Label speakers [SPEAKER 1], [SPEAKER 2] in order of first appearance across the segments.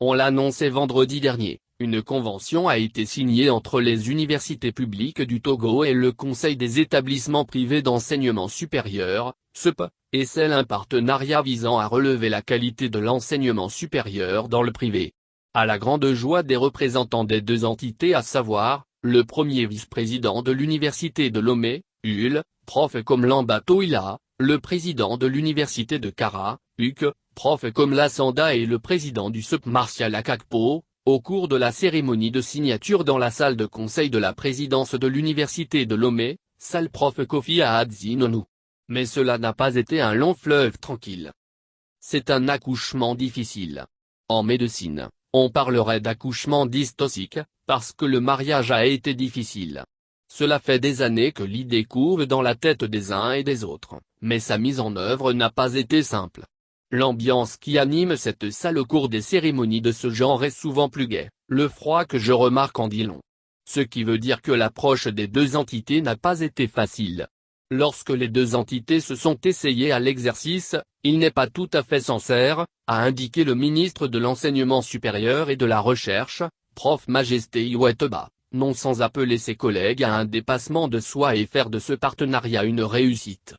[SPEAKER 1] On l'a annoncé vendredi dernier, une convention a été signée entre les universités publiques du Togo et le Conseil des établissements privés d'enseignement supérieur, CEP, et scelle un partenariat visant à relever la qualité de l'enseignement supérieur dans le privé. À la grande joie des représentants des deux entités, à savoir, le premier vice-président de l'université de Lomé, UL, prof Komlamba Toila, le président de l'université de Kara, UK, prof Komla Sanda et le président du CEP Martial Akakpo, au cours de la cérémonie de signature dans la salle de conseil de la présidence de l'université de Lomé, salle prof Kofi Ahadzinonu. Mais cela n'a pas été un long fleuve tranquille. C'est un accouchement difficile. En médecine, on parlerait d'accouchement dystocique, parce que le mariage a été difficile. Cela fait des années que l'idée court dans la tête des uns et des autres, mais sa mise en œuvre n'a pas été simple. L'ambiance qui anime cette salle au cours des cérémonies de ce genre est souvent plus gaie, le froid que je remarque en dit long. Ce qui veut dire que l'approche des deux entités n'a pas été facile. Lorsque les deux entités se sont essayées à l'exercice, il n'est pas tout à fait sincère, a indiqué le ministre de l'Enseignement supérieur et de la Recherche, Prof Majesté Iweteba, non sans appeler ses collègues à un dépassement de soi et faire de ce partenariat une réussite.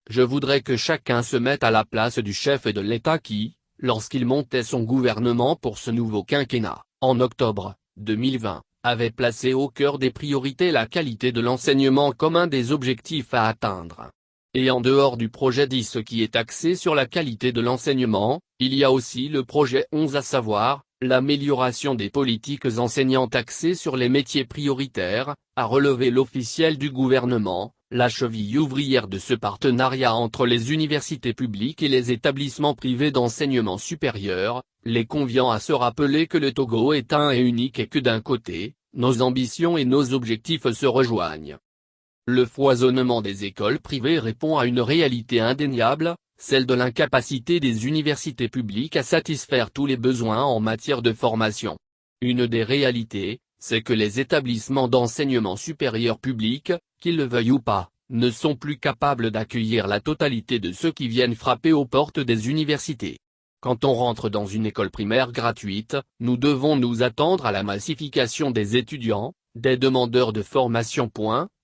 [SPEAKER 1] Je voudrais que chacun se mette à la place du chef de l'État qui, lorsqu'il montait son gouvernement pour ce nouveau quinquennat, en octobre 2020, avait placé au cœur des priorités la qualité de l'enseignement comme un des objectifs à atteindre. Et en dehors du projet 10 qui est axé sur la qualité de l'enseignement, il y a aussi le projet 11 à savoir, l'amélioration des politiques enseignantes axées sur les métiers prioritaires, a relevé l'officiel du gouvernement, la cheville ouvrière de ce partenariat entre les universités publiques et les établissements privés d'enseignement supérieur, les conviant à se rappeler que le Togo est un et unique et que d'un côté, nos ambitions et nos objectifs se rejoignent. Le foisonnement des écoles privées répond à une réalité indéniable, celle de l'incapacité des universités publiques à satisfaire tous les besoins en matière de formation. Une des réalités, c'est que les établissements d'enseignement supérieur publics, qu'ils le veuillent ou pas, ne sont plus capables d'accueillir la totalité de ceux qui viennent frapper aux portes des universités. Quand on rentre dans une école primaire gratuite, nous devons nous attendre à la massification des étudiants, des demandeurs de formation.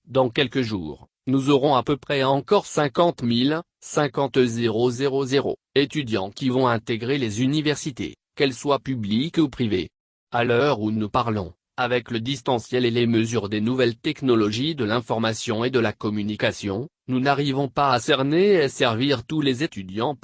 [SPEAKER 1] Dans quelques jours, nous aurons à peu près encore 50 000 étudiants qui vont intégrer les universités, qu'elles soient publiques ou privées. À l'heure où nous parlons, avec le distanciel et les mesures des nouvelles technologies de l'information et de la communication, nous n'arrivons pas à cerner et servir tous les étudiants.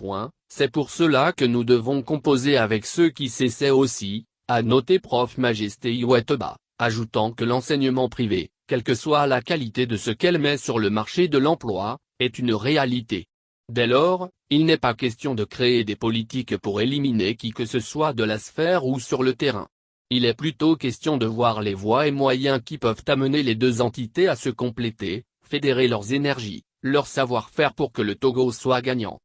[SPEAKER 1] C'est pour cela que nous devons composer avec ceux qui s'essaient aussi, a noté Prof Majesté Iweteba, ajoutant que l'enseignement privé, quelle que soit la qualité de ce qu'elle met sur le marché de l'emploi, est une réalité. Dès lors, il n'est pas question de créer des politiques pour éliminer qui que ce soit de la sphère ou sur le terrain. Il est plutôt question de voir les voies et moyens qui peuvent amener les deux entités à se compléter, fédérer leurs énergies, leur savoir-faire pour que le Togo soit gagnant.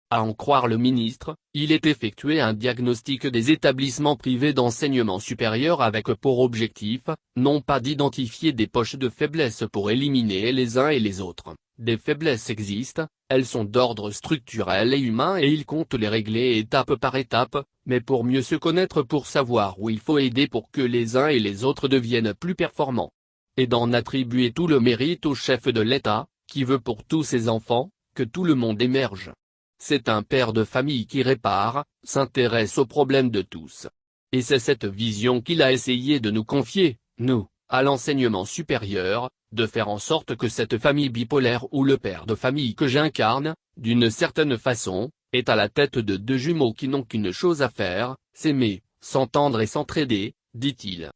[SPEAKER 1] À en croire le ministre, il est effectué un diagnostic des établissements privés d'enseignement supérieur avec pour objectif, non pas d'identifier des poches de faiblesse pour éliminer les uns et les autres. Des faiblesses existent, elles sont d'ordre structurel et humain et il compte les régler étape par étape, mais pour mieux se connaître, pour savoir où il faut aider pour que les uns et les autres deviennent plus performants. Et d'en attribuer tout le mérite au chef de l'État, qui veut pour tous ses enfants, que tout le monde émerge. C'est un père de famille qui répare, s'intéresse aux problèmes de tous. Et c'est cette vision qu'il a essayé de nous confier, nous, à l'enseignement supérieur, de faire en sorte que cette famille bipolaire ou le père de famille que j'incarne, d'une certaine façon, est à la tête de deux jumeaux qui n'ont qu'une chose à faire, s'aimer, s'entendre et s'entraider, dit-il.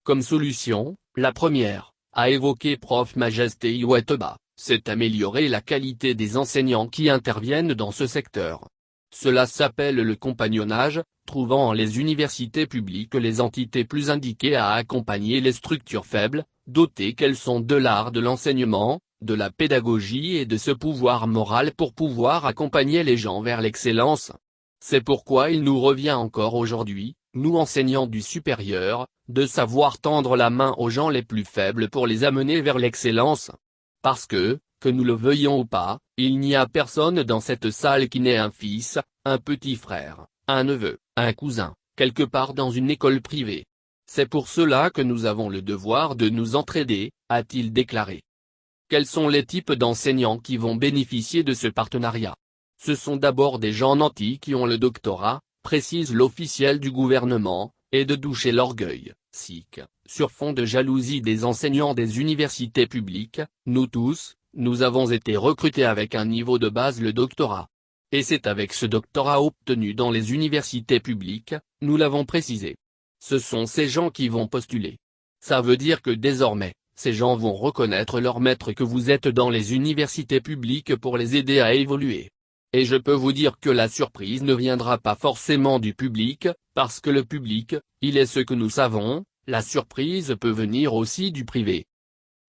[SPEAKER 1] Comme solution, la première, a évoqué Prof Majesté Iweteba, c'est améliorer la qualité des enseignants qui interviennent dans ce secteur. Cela s'appelle le compagnonnage, trouvant en les universités publiques les entités plus indiquées à accompagner les structures faibles, dotées qu'elles sont de l'art de l'enseignement, de la pédagogie et de ce pouvoir moral pour pouvoir accompagner les gens vers l'excellence. C'est pourquoi il nous revient encore aujourd'hui, nous enseignants du supérieur, de savoir tendre la main aux gens les plus faibles pour les amener vers l'excellence. Parce que nous le veuillons ou pas, il n'y a personne dans cette salle qui n'ait un fils, un petit frère, un neveu, un cousin, quelque part dans une école privée. C'est pour cela que nous avons le devoir de nous entraider, a-t-il déclaré. Quels sont les types d'enseignants qui vont bénéficier de ce partenariat? Ce sont d'abord des gens nantis qui ont le doctorat, précise l'officiel du gouvernement, et de doucher l'orgueil, sic, sur fond de jalousie des enseignants des universités publiques, nous tous, nous avons été recrutés avec un niveau de base le doctorat. Et c'est avec ce doctorat obtenu dans les universités publiques, nous l'avons précisé. Ce sont ces gens qui vont postuler. Ça veut dire que désormais, ces gens vont reconnaître leur maître que vous êtes dans les universités publiques pour les aider à évoluer. Et je peux vous dire que la surprise ne viendra pas forcément du public, parce que le public, il est ce que nous savons, la surprise peut venir aussi du privé.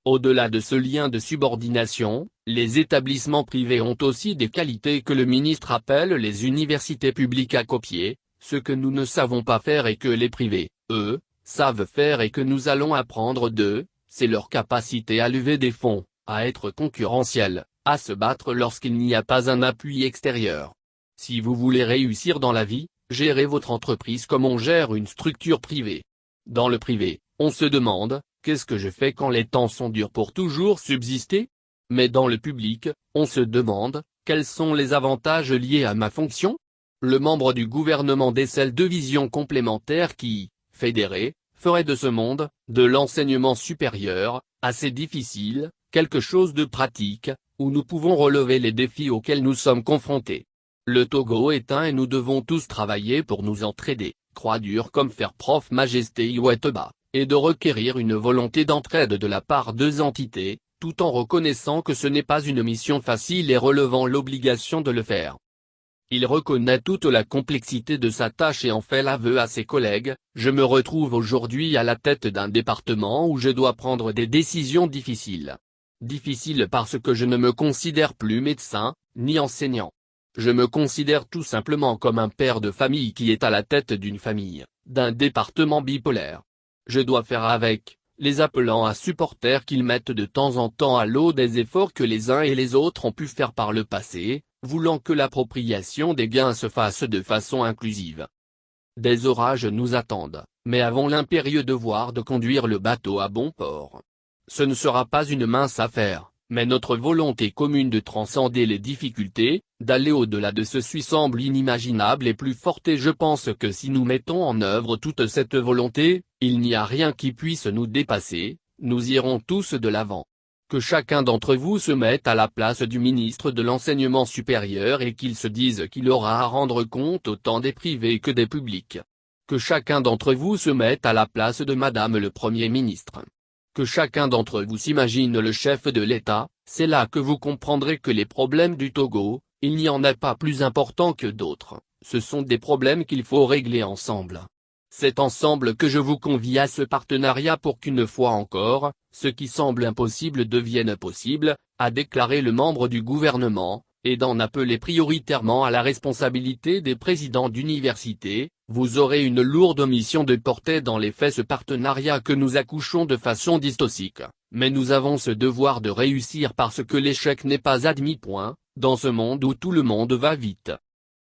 [SPEAKER 1] Au-delà de ce lien de subordination, les établissements privés ont aussi des qualités que le ministre appelle les universités publiques à copier, ce que nous ne savons pas faire et que les privés, eux, savent faire et que nous allons apprendre d'eux, c'est leur capacité à lever des fonds, à être concurrentiels, à se battre lorsqu'il n'y a pas un appui extérieur. Si vous voulez réussir dans la vie, gérez votre entreprise comme on gère une structure privée. Dans le privé, on se demande, qu'est-ce que je fais quand les temps sont durs pour toujours subsister? Mais dans le public, on se demande, quels sont les avantages liés à ma fonction? Le membre du gouvernement décèle deux visions complémentaires qui, fédérées, feraient de ce monde, de l'enseignement supérieur, assez difficile, quelque chose de pratique, où nous pouvons relever les défis auxquels nous sommes confrontés. Le Togo est un et nous devons tous travailler pour nous entraider, croix dure comme fer prof Majesté Iweteba, et de requérir une volonté d'entraide de la part deux entités, tout en reconnaissant que ce n'est pas une mission facile et relevant l'obligation de le faire. Il reconnaît toute la complexité de sa tâche et en fait l'aveu à ses collègues, je me retrouve aujourd'hui à la tête d'un département où je dois prendre des décisions difficiles. Difficiles parce que je ne me considère plus médecin, ni enseignant. Je me considère tout simplement comme un père de famille qui est à la tête d'une famille, d'un département bipolaire. Je dois faire avec, les appelant à supporters qu'ils mettent de temps en temps à l'eau des efforts que les uns et les autres ont pu faire par le passé, voulant que l'appropriation des gains se fasse de façon inclusive. Des orages nous attendent, mais avons l'impérieux devoir de conduire le bateau à bon port. Ce ne sera pas une mince affaire, mais notre volonté commune de transcender les difficultés, d'aller au-delà de ceci semble inimaginable et plus forte et je pense que si nous mettons en œuvre toute cette volonté, il n'y a rien qui puisse nous dépasser, nous irons tous de l'avant. Que chacun d'entre vous se mette à la place du ministre de l'Enseignement supérieur et qu'il se dise qu'il aura à rendre compte autant des privés que des publics. Que chacun d'entre vous se mette à la place de Madame le Premier ministre. Que chacun d'entre vous s'imagine le chef de l'État, c'est là que vous comprendrez que les problèmes du Togo, il n'y en a pas plus importants que d'autres, ce sont des problèmes qu'il faut régler ensemble. C'est ensemble que je vous convie à ce partenariat pour qu'une fois encore, ce qui semble impossible devienne possible, a déclaré le membre du gouvernement, et d'en appeler prioritairement à la responsabilité des présidents d'université. Vous aurez une lourde mission de porter dans les faits ce partenariat que nous accouchons de façon dystoxique, mais nous avons ce devoir de réussir parce que l'échec n'est pas admis. Dans ce monde où tout le monde va vite.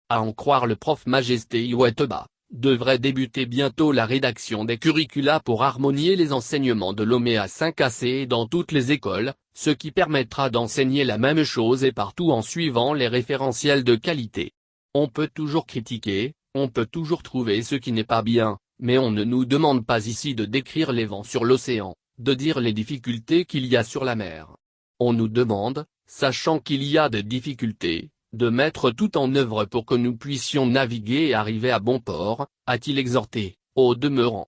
[SPEAKER 1] À en croire le prof Majesté Iweteba, devrait débuter bientôt la rédaction des curricula pour harmonier les enseignements de l'OMEA 5AC dans toutes les écoles, ce qui permettra d'enseigner la même chose et partout en suivant les référentiels de qualité. On peut toujours critiquer, on peut toujours trouver ce qui n'est pas bien, mais on ne nous demande pas ici de décrire les vents sur l'océan, de dire les difficultés qu'il y a sur la mer. On nous demande, sachant qu'il y a des difficultés, de mettre tout en œuvre pour que nous puissions naviguer et arriver à bon port, a-t-il exhorté, au demeurant.